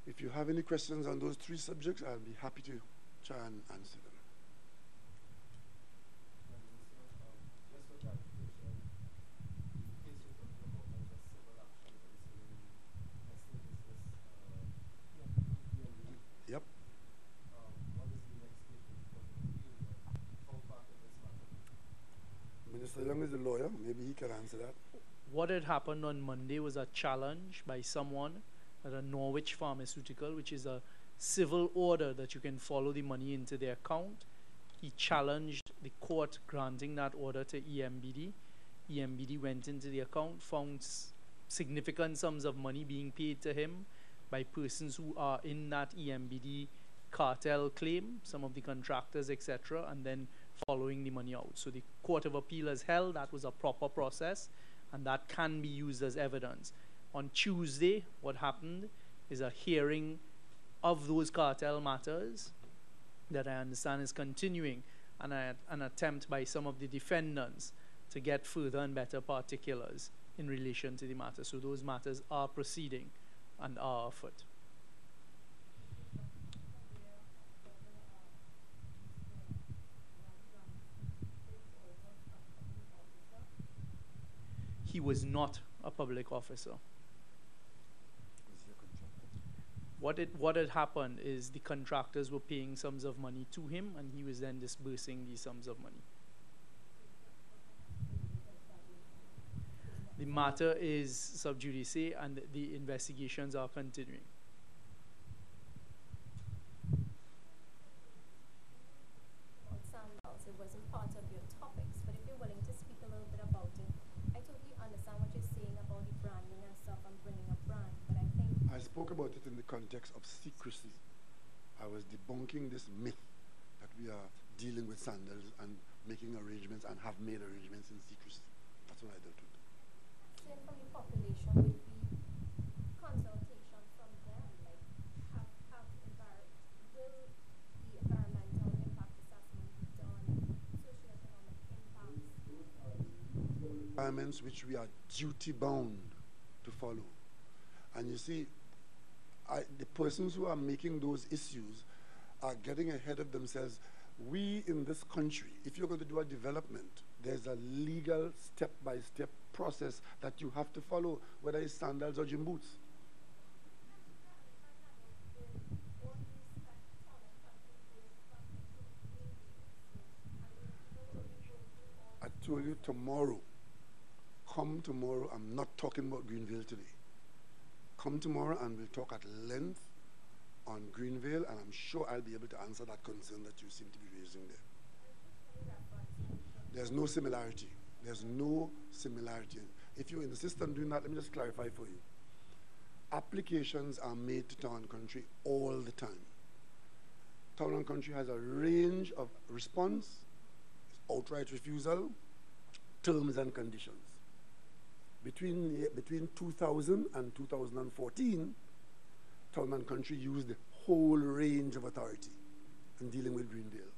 If you have any questions on those three subjects, I'll be happy to try and answer them. Yep. Minister Young is the lawyer. Maybe he can answer that. What had happened on Monday was a challenge by someone at a Norwich pharmaceutical, which is a civil order that you can follow the money into their account. He challenged the court granting that order to EMBD. EMBD went into the account, found significant sums of money being paid to him by persons who are in that EMBD cartel claim, some of the contractors, etc., and then following the money out. So the Court of Appeal has held that was a proper process, and that can be used as evidence. On Tuesday, what happened is a hearing of those cartel matters that I understand is continuing, and an attempt by some of the defendants to get further and better particulars in relation to the matter. So those matters are proceeding and are afoot. He was not a public officer. What had happened is the contractors were paying sums of money to him, and he was then disbursing these sums of money. The matter is sub judice, and the investigations are continuing. On Sandals, it wasn't part of your topics, but if you're willing to speak a little bit about it, I totally understand what you're saying about the branding and stuff and bringing a brand, but I think I spoke about it in the context of secrecy. I was debunking this myth that we are dealing with Sandals and making arrangements and have made arrangements in secrecy. That's what I dealt with. saying from the population would be consultation from them, like will the environmental impact assessment be done, socioeconomic impacts? Requirements which we are duty bound to follow. And you see, the persons who are making those issues are getting ahead of themselves. We in this country, if you're going to do a development, there's a legal step-by-step process that you have to follow, whether it's sandals or gym boots. I told you tomorrow. Come tomorrow. I'm not talking about Greenvale today. Come tomorrow and we'll talk at length on Greenvale, and I'm sure I'll be able to answer that concern that you seem to be raising there. There's no similarity. There's no similarity. If you're in the system doing that, let me just clarify for you. Applications are made to Town and Country all the time. Town and Country has a range of response, outright refusal, terms and conditions. Between 2000 and 2014, Town and Country used the whole range of authority in dealing with Greenvale.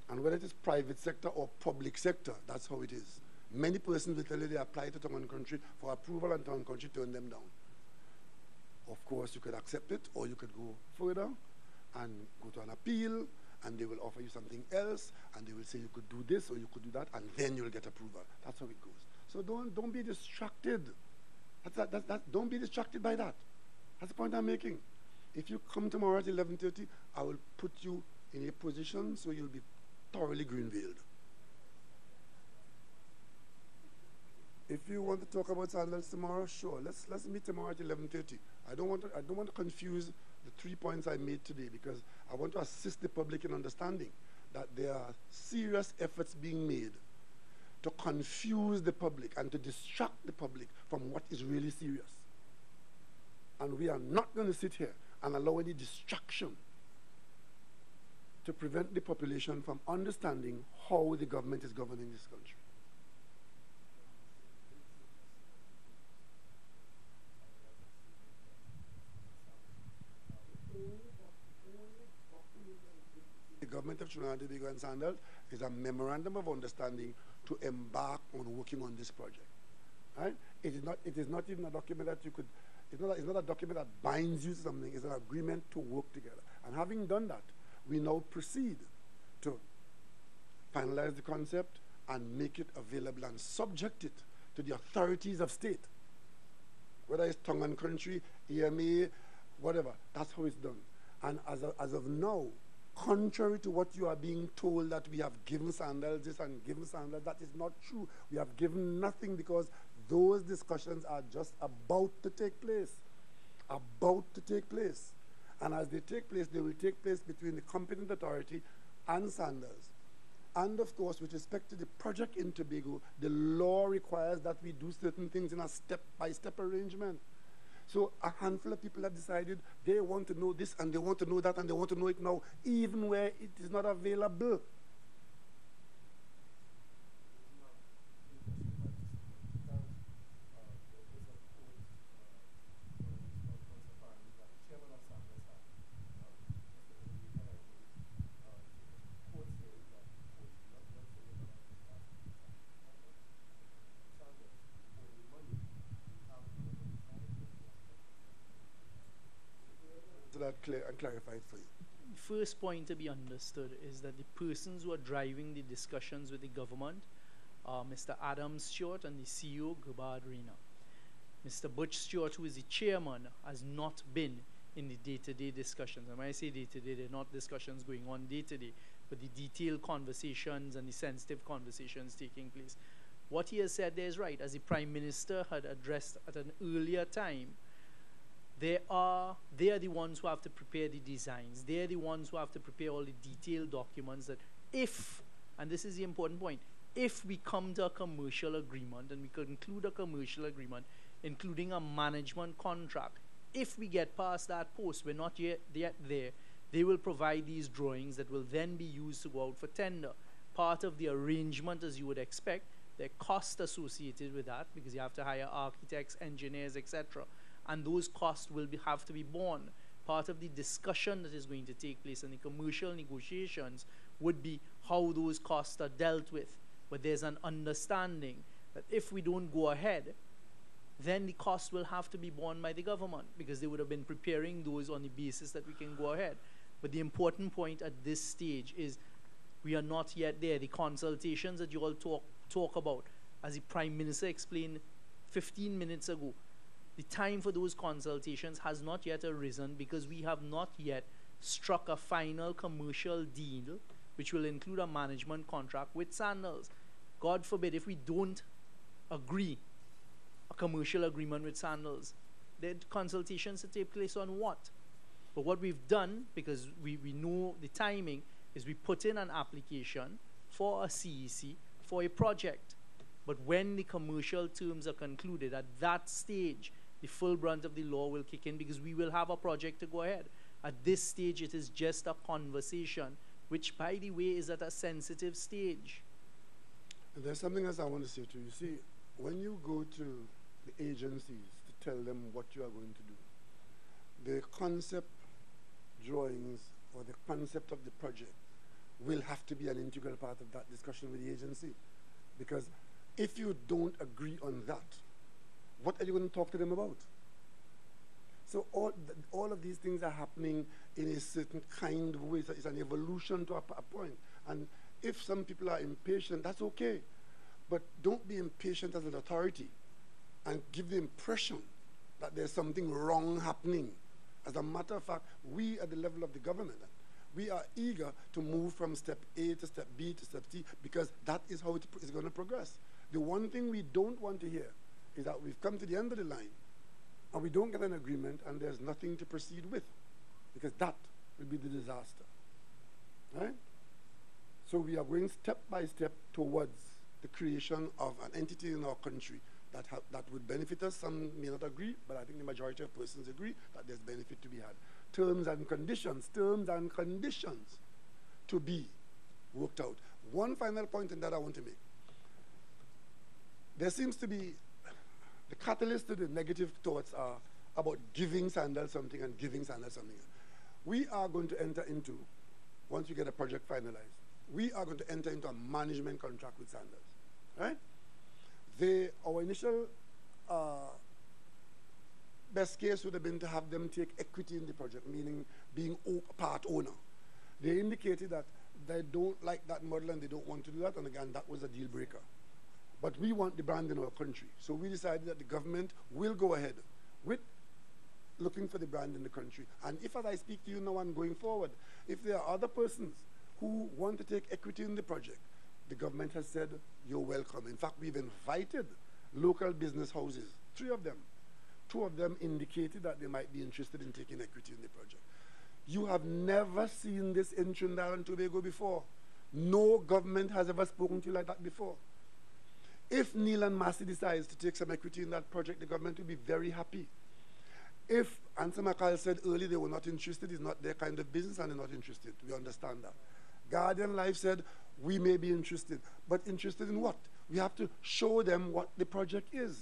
And whether it is private sector or public sector, that's how it is. Many persons will tell you they apply to Town and Country for approval, and Town and Country turn them down. Of course, you could accept it, or you could go further and go to an appeal, and they will offer you something else, and they will say you could do this or you could do that, and then you'll get approval. That's how it goes. So don't be distracted. Don't be distracted by that. That's the point I'm making. If you come tomorrow at 11:30, I will put you in a position so you'll be thoroughly green-veiled. If you want to talk about Sandals tomorrow, sure. Let's meet tomorrow at 11:30. I don't want to confuse the 3 points I made today, because I want to assist the public in understanding that there are serious efforts being made to confuse the public and to distract the public from what is really serious. And we are not going to sit here and allow any distraction to prevent the population from understanding how the government is governing this country. The government of Trinidad and Tobago and Sandals is a memorandum of understanding to embark on working on this project. Right? It is not even a document that you could, it's not a document that binds you to something. It's an agreement to work together. And having done that, we now proceed to finalize the concept and make it available and subject it to the authorities of state. Whether it's tongue and country, EMA, whatever, that's how it's done. And as of now, contrary to what you are being told that we have given Sandals this and given Sandals, that is not true. We have given nothing, because those discussions are just about to take place. About to take place. And as they take place, they will take place between the competent authority and Sandals. And of course, with respect to the project in Tobago, the law requires that we do certain things in a step-by-step arrangement. So a handful of people have decided they want to know this and they want to know that and they want to know it now, even where it is not available. So that clear and clarified for you. First point to be understood is that the persons who are driving the discussions with the government are Mr. Adam Stewart and the CEO, Gubard Rena. Mr. Butch Stewart, who is the chairman, has not been in the day-to-day discussions. And when I say day-to-day, they're not discussions going on day-to-day, but the detailed conversations and the sensitive conversations taking place. What he has said there is right. As the Prime Minister had addressed at an earlier time, they are the ones who have to prepare the designs. They are the ones who have to prepare all the detailed documents that if, and this is the important point, if we come to a commercial agreement and we conclude a commercial agreement, including a management contract, if we get past that post, we're not yet there, they will provide these drawings that will then be used to go out for tender. Part of the arrangement, as you would expect, there are costs associated with that, because you have to hire architects, engineers, etc., and those costs will have to be borne. Part of the discussion that is going to take place in the commercial negotiations would be how those costs are dealt with. But there's an understanding that if we don't go ahead, then the cost will have to be borne by the government, because they would have been preparing those on the basis that we can go ahead. But the important point at this stage is we are not yet there. The consultations that you all talk about, as the Prime Minister explained 15 minutes ago, the time for those consultations has not yet arisen, because we have not yet struck a final commercial deal which will include a management contract with Sandals. God forbid, if we don't agree a commercial agreement with Sandals, the consultations to take place on what? But what we've done, because we know the timing, is we put in an application for a CEC for a project. But when the commercial terms are concluded, at that stage, the full brunt of the law will kick in, because we will have a project to go ahead. At this stage, it is just a conversation, which, by the way, is at a sensitive stage. And there's something else I want to say to you. See, when you go to the agencies to tell them what you are going to do, the concept drawings or the concept of the project will have to be an integral part of that discussion with the agency. Because if you don't agree on that, what are you going to talk to them about? So all of these things are happening in a certain kind of way. It's an evolution to a point. And if some people are impatient, that's okay. But don't be impatient as an authority and give the impression that there's something wrong happening. As a matter of fact, we at the level of the government, We are eager to move from step A to step B to step C because that is how it is going to progress. The one thing we don't want to hear is that we've come to the end of the line and we don't get an agreement and there's nothing to proceed with, because that will be the disaster. Right? So we are going step by step towards the creation of an entity in our country that would benefit us. Some may not agree, but I think the majority of persons agree that there's benefit to be had. Terms and conditions to be worked out. One final point in that I want to make. There seems to be, the catalyst to the negative thoughts are about giving Sandals something and giving Sandals something. We are going to enter into, once we get a project finalized, we are going to enter into a management contract with Sandals, right? Our initial best case would have been to have them take equity in the project, meaning being part owner. They indicated that they don't like that model and they don't want to do that, and again, that was a deal breaker. But we want the brand in our country, so we decided that the government will go ahead with looking for the brand in the country. And if, as I speak to you now and going forward, if there are other persons who want to take equity in the project, the government has said, you're welcome. In fact, we've invited local business houses, 3 of them. 2 of them indicated that they might be interested in taking equity in the project. You have never seen this in Trinidad and Tobago before. No government has ever spoken to you like that before. If Neil and Massey decides to take some equity in that project, the government will be very happy. If Ansel McCall said earlier they were not interested, it's not their kind of business and they're not interested. We understand that. Guardian Life said, we may be interested. But interested in what? We have to show them what the project is.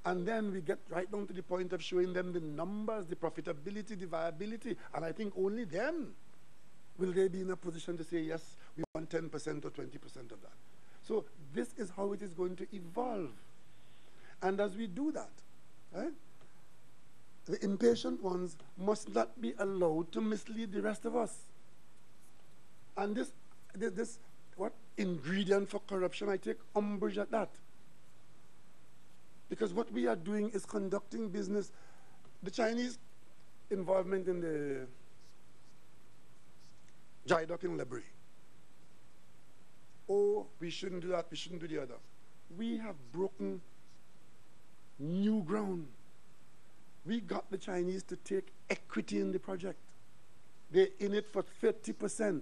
And then we get right down to the point of showing them the numbers, the profitability, the viability. And I think only then will they be in a position to say, yes, we want 10% or 20% of that. So this is how it is going to evolve. And as we do that, right, the impatient ones must not be allowed to mislead the rest of us. And this what ingredient for corruption, I take umbrage at that. Because what we are doing is conducting business. The Chinese involvement in the dry dock in Lebury. Oh, we shouldn't do that, we shouldn't do the other. We have broken new ground. We got the Chinese to take equity in the project. They're in it for 30%.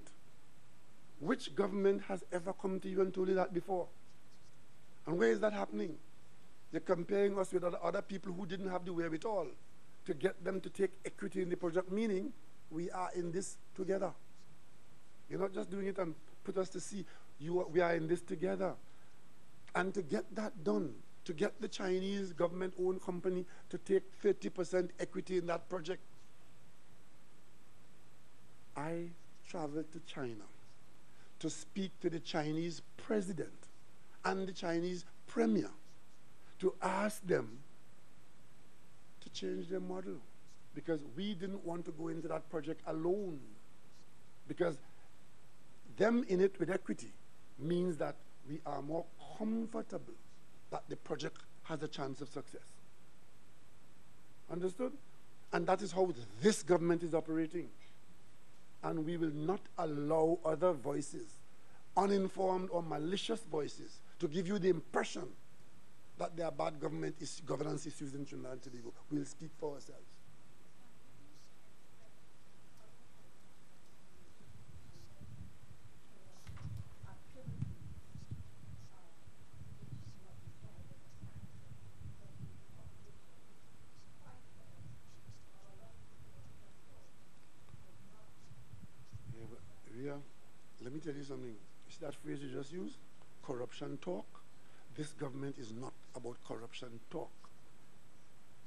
Which government has ever come to you and told you that before? And where is that happening? They're comparing us with other people who didn't have the wherewithal to get them to take equity in the project, meaning we are in this together. You're not just doing it and put us to sea. We are in this together. And to get that done, to get the Chinese government-owned company to take 30% equity in that project, I traveled to China to speak to the Chinese president and the Chinese premier to ask them to change their model, because we didn't want to go into that project alone, because them in it with equity means that we are more comfortable that the project has a chance of success. Understood? And that is how this government is operating. And we will not allow other voices, uninformed or malicious voices, to give you the impression that there are bad governance issues in Trinidad and Tobago. We'll speak for ourselves. Let me tell you something. You see that phrase you just used? Corruption talk. This government is not about corruption talk.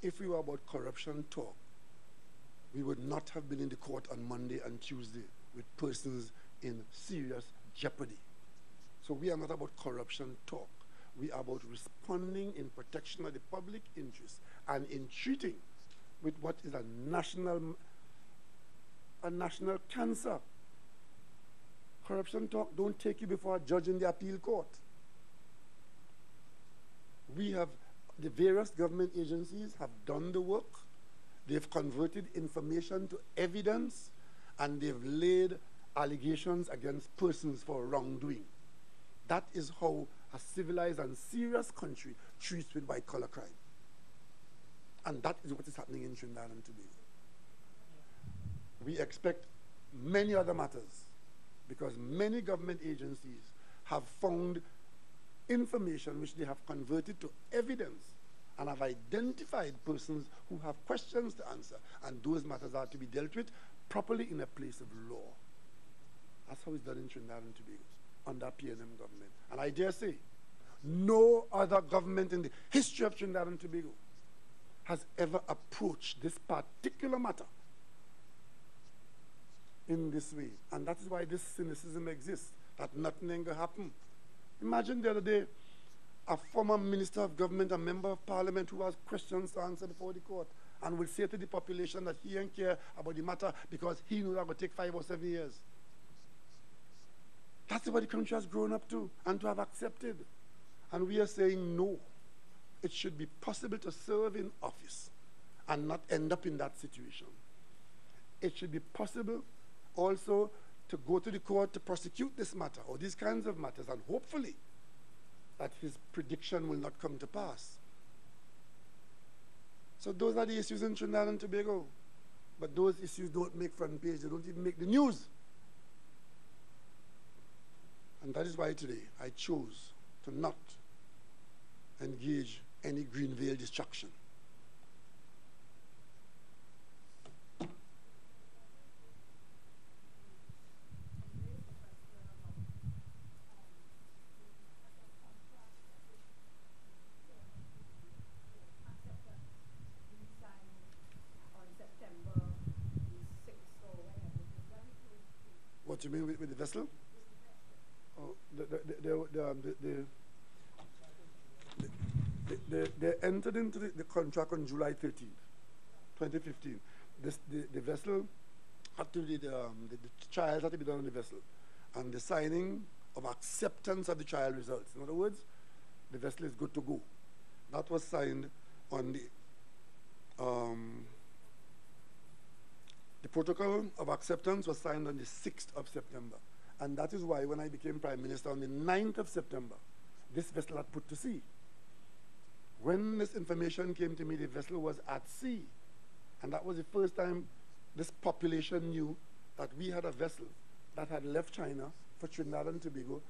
If we were about corruption talk, we would not have been in the court on Monday and Tuesday with persons in serious jeopardy. So we are not about corruption talk. We are about responding in protection of the public interest and in treating with what is a national cancer. Corruption talk don't take you before a judge in the appeal court. The various government agencies have done the work. They've converted information to evidence, and they've laid allegations against persons for wrongdoing. That is how a civilized and serious country treats with white-collar crime. And that is what is happening in Trinidad and Tobago. We expect many other matters, because many government agencies have found information which they have converted to evidence and have identified persons who have questions to answer, and those matters are to be dealt with properly in a place of law. That's how it's done in Trinidad and Tobago under PNM government. And I dare say, no other government in the history of Trinidad and Tobago has ever approached this particular matter in this way. And that is why this cynicism exists, that nothing ain't gonna happen. Imagine the other day, a former minister of government, a member of parliament who has questions to answer before the court, and will say to the population that he ain't care about the matter because he knows that will take 5 or 7 years. That's what the country has grown up to and to have accepted. And we are saying no. It should be possible to serve in office and not end up in that situation. It should be possible also to go to the court to prosecute this matter or these kinds of matters, and hopefully that his prediction will not come to pass. So those are the issues in Trinidad and Tobago. But those issues don't make front page, they don't even make the news. And that is why today I chose to not engage any green veil distraction. What you mean with the vessel? Oh, they entered into the contract on July 13th, 2015. The vessel had to be, the trials had to be done on the vessel, and the signing of acceptance of the trial results. In other words, the vessel is good to go. That was signed on the protocol of acceptance was signed on the 6th of September. And that is why when I became Prime Minister on the 9th of September, this vessel had put to sea. When this information came to me, the vessel was at sea. And that was the first time this population knew that we had a vessel that had left China for Trinidad and Tobago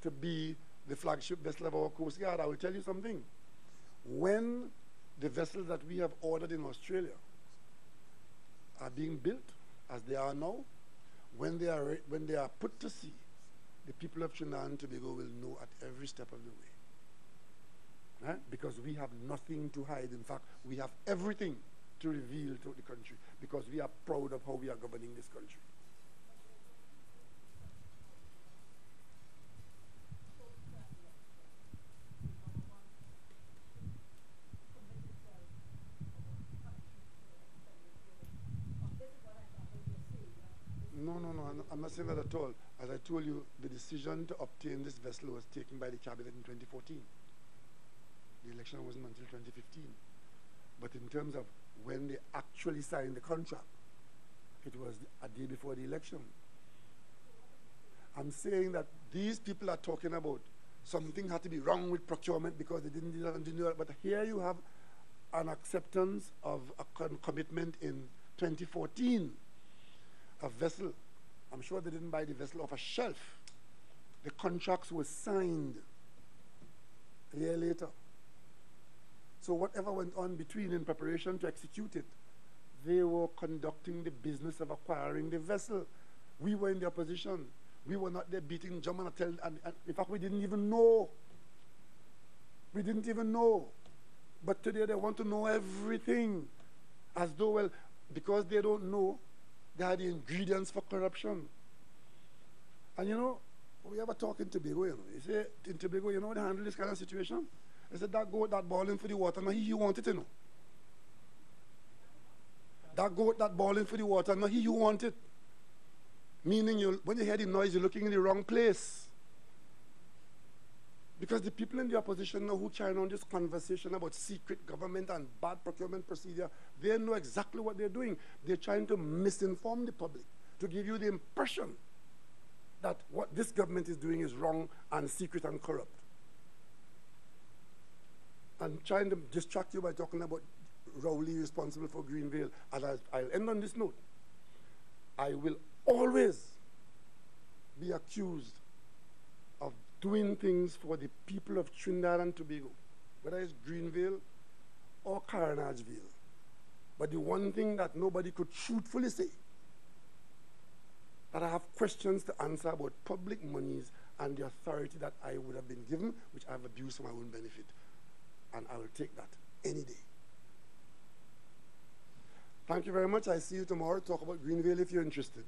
to be the flagship vessel of our Coast Guard. I will tell you something. When the vessels that we have ordered in Australia are being built, as they are now, when they are put to sea, the people of Trinidad and Tobago will know at every step of the way. Right? Because we have nothing to hide. In fact, we have everything to reveal to the country, because we are proud of how we are governing this country. No, I'm not saying that at all. As I told you, the decision to obtain this vessel was taken by the cabinet in 2014. The election wasn't until 2015. But in terms of when they actually signed the contract, it was a day before the election. I'm saying that these people are talking about something had to be wrong with procurement because they didn't do that. But here you have an acceptance of a commitment in 2014. A vessel. I'm sure they didn't buy the vessel off a shelf. The contracts were signed a year later. So whatever went on between in preparation to execute it, they were conducting the business of acquiring the vessel. We were in the opposition. We were not there beating drum and tell, and in fact we didn't even know. We didn't even know. But today they want to know everything. As though, well, because they don't know, they are the ingredients for corruption. And you know, we have a talk in Tobago, you know. You say, in Tobago, you know how they handle this kind of situation? They said, that goat, that ball in for the water, no, he want it, you know. That goat, that ball in for the water, no, he you want it. Meaning, when you hear the noise, you're looking in the wrong place. Because the people in the opposition now who carry on this conversation about secret government and bad procurement procedure, they know exactly what they're doing. They're trying to misinform the public to give you the impression that what this government is doing is wrong and secret and corrupt. And trying to distract you by talking about Rowley responsible for Greenvale. And I'll end on this note. I will always be accused of doing things for the people of Trinidad and Tobago, whether it's Greenvale or Carnaggeville. But the one thing that nobody could truthfully say, that I have questions to answer about public monies and the authority that I would have been given, which I have abused for my own benefit. And I will take that any day. Thank you very much. I see you tomorrow. Talk about Greenvale if you're interested.